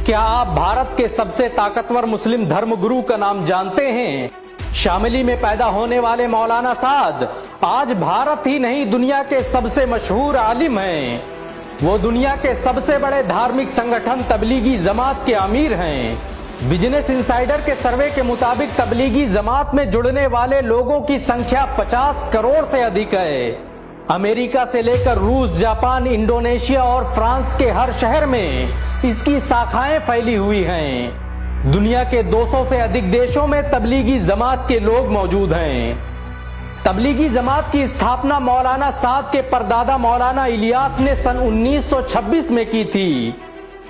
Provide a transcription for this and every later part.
क्या आप भारत के सबसे ताकतवर मुस्लिम धर्मगुरु का नाम जानते हैं? शामिली में पैदा होने वाले मौलाना साद आज भारत ही नहीं दुनिया के सबसे मशहूर आलिम हैं। वो दुनिया के सबसे बड़े धार्मिक संगठन तबलीगी जमात के अमीर हैं। बिजनेस इनसाइडर के सर्वे के मुताबिक तबलीगी जमात में जुड़ने वाले लोगों की संख्या 50 करोड़ से अधिक है। अमेरिका से लेकर रूस, जापान, इंडोनेशिया और फ्रांस के हर शहर में इसकी शाखाएं फैली हुई हैं। दुनिया के 200 से अधिक देशों में तबलीगी जमात के लोग मौजूद हैं। तबलीगी जमात की स्थापना मौलाना साद के परदादा मौलाना इलियास ने सन 1926 में की थी।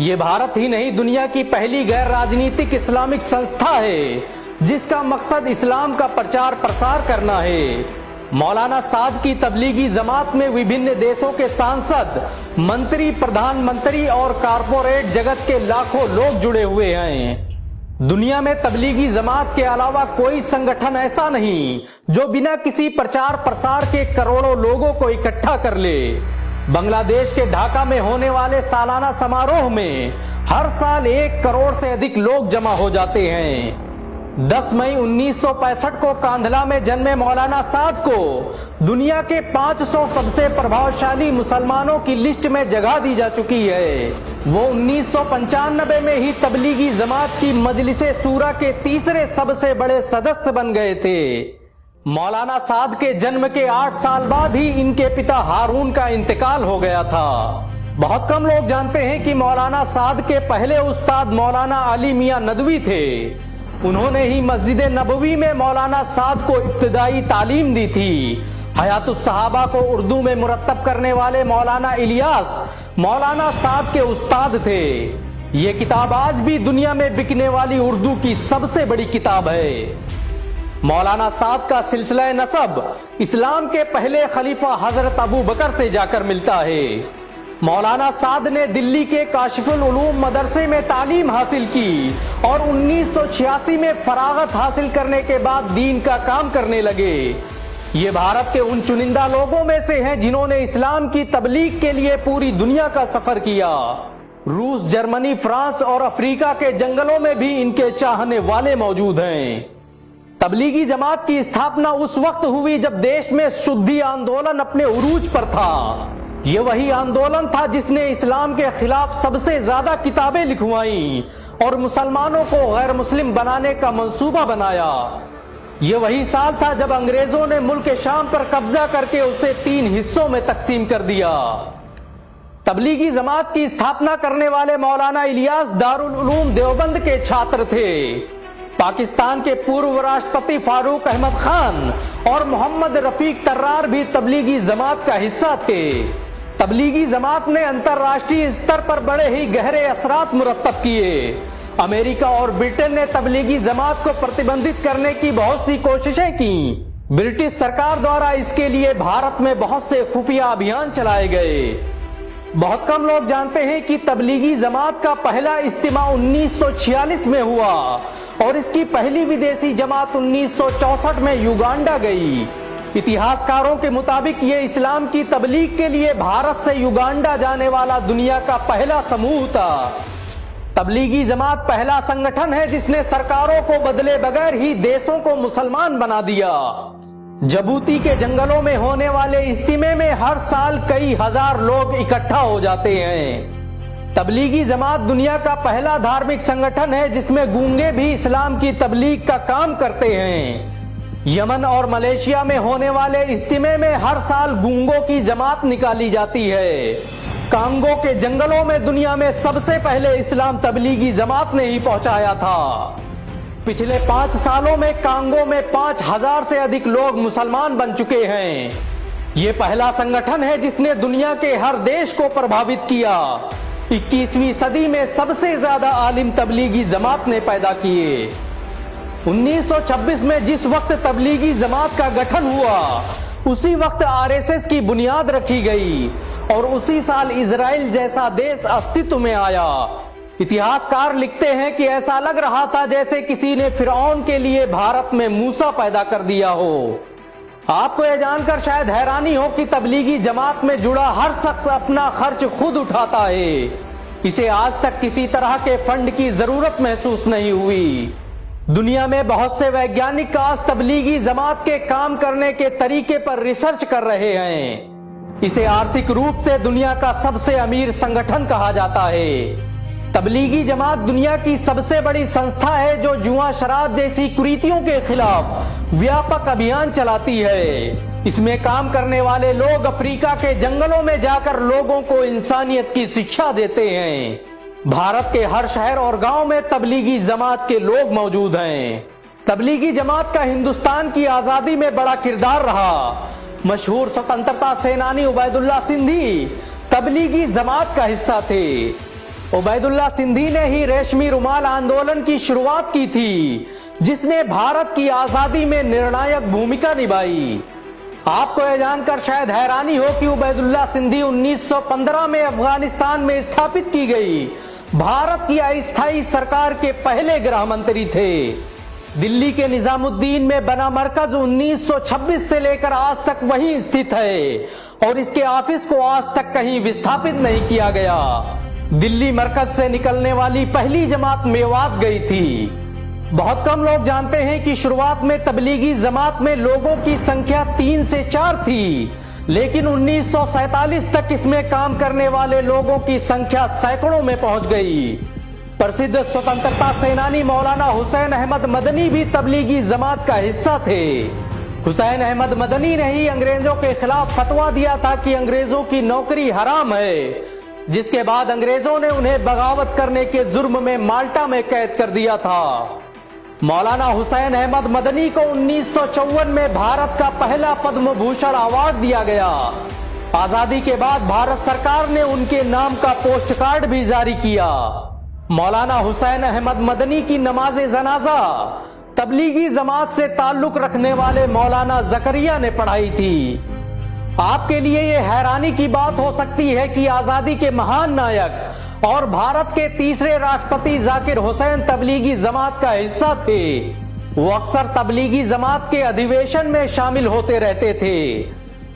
ये भारत ही नहीं दुनिया की पहली गैर राजनीतिक इस्लामिक संस्था है जिसका मकसद इस्लाम का प्रचार प्रसार करना है। मौलाना साद की तबलीगी जमात में विभिन्न देशों के सांसद, मंत्री, प्रधानमंत्री और कारपोरेट जगत के लाखों लोग जुड़े हुए हैं। दुनिया में तबलीगी जमात के अलावा कोई संगठन ऐसा नहीं जो बिना किसी प्रचार प्रसार के करोड़ों लोगों को इकट्ठा कर ले। बांग्लादेश के ढाका में होने वाले सालाना समारोह में हर साल 1 करोड़ से अधिक लोग जमा हो जाते हैं। 10 मई 1965 को कांधला में जन्मे मौलाना साद को दुनिया के 500 सबसे प्रभावशाली मुसलमानों की लिस्ट में जगह दी जा चुकी है। वो 1995 में ही तबलीगी जमात की मजलिसे सूरा के तीसरे सबसे बड़े सदस्य बन गए थे। मौलाना साद के जन्म के 8 साल बाद ही इनके पिता हारून का इंतकाल हो गया था। बहुत कम लोग जानते हैं कि मौलाना साद के पहले उस्ताद मौलाना अली मियां नदवी थे। उन्होंने ही मस्जिद नबवी में मौलाना साद को इब्तिदाई तालीम दी थी। हयातुस सहाबा को उर्दू में मुरत्तब करने वाले मौलाना इलियास मौलाना साद के उस्ताद थे। ये किताब आज भी दुनिया में बिकने वाली उर्दू की सबसे बड़ी किताब है। मौलाना साद का सिलसिला नसब इस्लाम के पहले खलीफा हजरत अबू बकर से जाकर मिलता है। मौलाना साद ने दिल्ली के काशिफुल उलूम मदरसे में तालीम हासिल की और 1986 में फरागत हासिल करने के बाद दीन का काम करने लगे। ये भारत के उन चुनिंदा लोगों में से हैं जिन्होंने इस्लाम की तबलीग के लिए पूरी दुनिया का सफर किया। रूस, जर्मनी, फ्रांस और अफ्रीका के जंगलों में भी इनके चाहने वाले मौजूद हैं। तबलीगी जमात की स्थापना उस वक्त हुई जब देश में शुद्धि आंदोलन अपने उरूज पर था। ये वही आंदोलन था जिसने इस्लाम के खिलाफ सबसे ज्यादा किताबें लिखवाई और मुसलमानों को गैर मुस्लिम बनाने का मंसूबा बनाया। ये वही साल था जब अंग्रेजों ने मुल्क शाम पर कब्जा करके उसे 3 हिस्सों में तकसीम कर दिया। तबलीगी जमात की स्थापना करने वाले मौलाना इलियास दारुल उलूम देवबंद के छात्र थे। पाकिस्तान के पूर्व राष्ट्रपति फारूक अहमद खान और मोहम्मद रफीक तर्रार भी तबलीगी जमात का हिस्सा थे। तबलीगी जमात ने अंतर्राष्ट्रीय स्तर पर बड़े ही गहरे असरात मुरत्तब किए। अमेरिका और ब्रिटेन ने तबलीगी जमात को प्रतिबंधित करने की बहुत सी कोशिशें की। ब्रिटिश सरकार द्वारा इसके लिए भारत में बहुत से खुफिया अभियान चलाए गए। बहुत कम लोग जानते हैं कि तबलीगी जमात का पहला इज्तिमा 1946 में हुआ और इसकी पहली विदेशी जमात 1964 में युगांडा गई। इतिहासकारों के मुताबिक ये इस्लाम की तबलीग के लिए भारत से युगांडा जाने वाला दुनिया का पहला समूह था। तबलीगी जमात पहला संगठन है जिसने सरकारों को बदले बगैर ही देशों को मुसलमान बना दिया। जबूती के जंगलों में होने वाले इज्तिमे में हर साल कई हजार लोग इकट्ठा हो जाते हैं। तबलीगी जमात दुनिया का पहला धार्मिक संगठन है जिसमें गूंगे भी इस्लाम की तबलीग का काम करते हैं। यमन और मलेशिया में होने वाले इज्तिमे में हर साल गूंगों की जमात निकाली जाती है। कांगो के जंगलों में दुनिया में सबसे पहले इस्लाम तबलीगी जमात ने ही पहुंचाया था। पिछले 5 सालों में कांगो में 5000 से अधिक लोग मुसलमान बन चुके हैं। ये पहला संगठन है जिसने दुनिया के हर देश को प्रभावित किया। 21वीं सदी में सबसे ज्यादा आलिम तबलीगी जमात ने पैदा किए। 1926 में जिस वक्त तबलीगी जमात का गठन हुआ उसी वक्त आरएसएस की बुनियाद रखी गई और उसी साल इजराइल जैसा देश अस्तित्व में आया। इतिहासकार लिखते हैं कि ऐसा लग रहा था जैसे किसी ने फिरौन के लिए भारत में मूसा पैदा कर दिया हो। आपको यह जानकर शायद हैरानी हो कि तबलीगी जमात में जुड़ा हर शख्स अपना खर्च खुद उठाता है। इसे आज तक किसी तरह के फंड की जरूरत महसूस नहीं हुई। दुनिया में बहुत से वैज्ञानिक आज तबलीगी जमात के काम करने के तरीके पर रिसर्च कर रहे हैं। इसे आर्थिक रूप से दुनिया का सबसे अमीर संगठन कहा जाता है। तबलीगी जमात दुनिया की सबसे बड़ी संस्था है जो जुआ शराब जैसी कुरीतियों के खिलाफ व्यापक अभियान चलाती है। इसमें काम करने वाले लोग अफ्रीका के जंगलों में जाकर लोगों को इंसानियत की शिक्षा देते हैं। भारत के हर शहर और गांव में तबलीगी जमात के लोग मौजूद हैं। तबलीगी जमात का हिंदुस्तान की आजादी में बड़ा किरदार रहा। मशहूर स्वतंत्रता सेनानी उबैदुल्ला सिंधी तबलीगी जमात का हिस्सा थे। उबैदुल्ला सिंधी ने ही रेशमी रुमाल आंदोलन की शुरुआत की थी, जिसने भारत की आजादी में निर्णायक भूमिका निभाई। आपको यह जानकर शायद हैरानी हो कि उबैदुल्ला सिंधी 1915 में अफगानिस्तान में स्थापित की गई भारत की अस्थायी सरकार के पहले गृह मंत्री थे। दिल्ली के निजामुद्दीन में बना मरकज 1926 से लेकर आज तक वहीं स्थित है और इसके ऑफिस को आज तक कहीं विस्थापित नहीं किया गया। दिल्ली मरकज से निकलने वाली पहली जमात मेवात गई थी। बहुत कम लोग जानते हैं कि शुरुआत में तबलीगी जमात में लोगों की संख्या 3 से 4 थी, लेकिन 1947 तक इसमें काम करने वाले लोगों की संख्या सैकड़ों में पहुंच गई। प्रसिद्ध स्वतंत्रता सेनानी मौलाना हुसैन अहमद मदनी भी तबलीगी जमात का हिस्सा थे। हुसैन अहमद मदनी ने ही अंग्रेजों के खिलाफ फतवा दिया था कि अंग्रेजों की नौकरी हराम है, जिसके बाद अंग्रेजों ने उन्हें बगावत करने के जुर्म में माल्टा में कैद कर दिया था। मौलाना हुसैन अहमद मदनी को 1954 में भारत का पहला पद्म भूषण अवार्ड दिया गया। आजादी के बाद भारत सरकार ने उनके नाम का पोस्ट कार्ड भी जारी किया। मौलाना हुसैन अहमद मदनी की नमाज जनाजा तबलीगी जमात से ताल्लुक रखने वाले मौलाना जकरिया ने पढ़ाई थी। आपके लिए यह हैरानी की बात हो सकती है कि आजादी के महान नायक और भारत के तीसरे राष्ट्रपति जाकिर हुसैन तबलीगी जमात का हिस्सा थे। वो अक्सर तबलीगी जमात के अधिवेशन में शामिल होते रहते थे।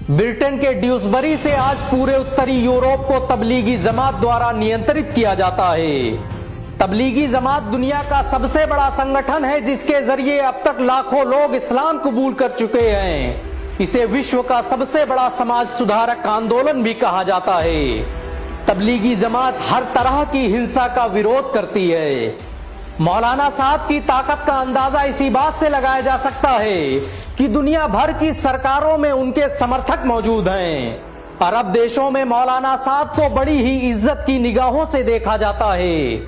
ब्रिटेन के ड्यूसबरी से आज पूरे उत्तरी यूरोप को तबलीगी जमात द्वारा नियंत्रित किया जाता है। तबलीगी जमात दुनिया का सबसे बड़ा संगठन है, जिसके जरिए अब तक लाखों लोग इस्लाम कबूल कर चुके हैं। इसे विश्व का सबसे बड़ा समाज सुधारक आंदोलन भी कहा जाता है। तबलीगी जमात हर तरह की हिंसा का विरोध करती है। मौलाना साहब की ताकत का अंदाजा इसी बात से लगाया जा सकता है कि दुनिया भर की सरकारों में उनके समर्थक मौजूद हैं। अरब देशों में मौलाना साहब को बड़ी ही इज्जत की निगाहों से देखा जाता है।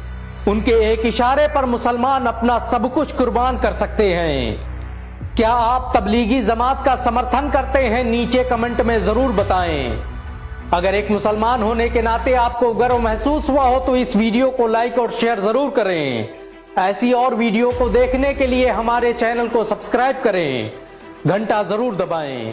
उनके एक इशारे पर मुसलमान अपना सब कुछ कुर्बान कर सकते हैं। क्या आप तबलीगी जमात का समर्थन करते हैं? नीचे कमेंट में जरूर बताएं। अगर एक मुसलमान होने के नाते आपको गर्व महसूस हुआ हो तो इस वीडियो को लाइक और शेयर जरूर करें। ऐसी और वीडियो को देखने के लिए हमारे चैनल को सब्सक्राइब करें, घंटा जरूर दबाएं।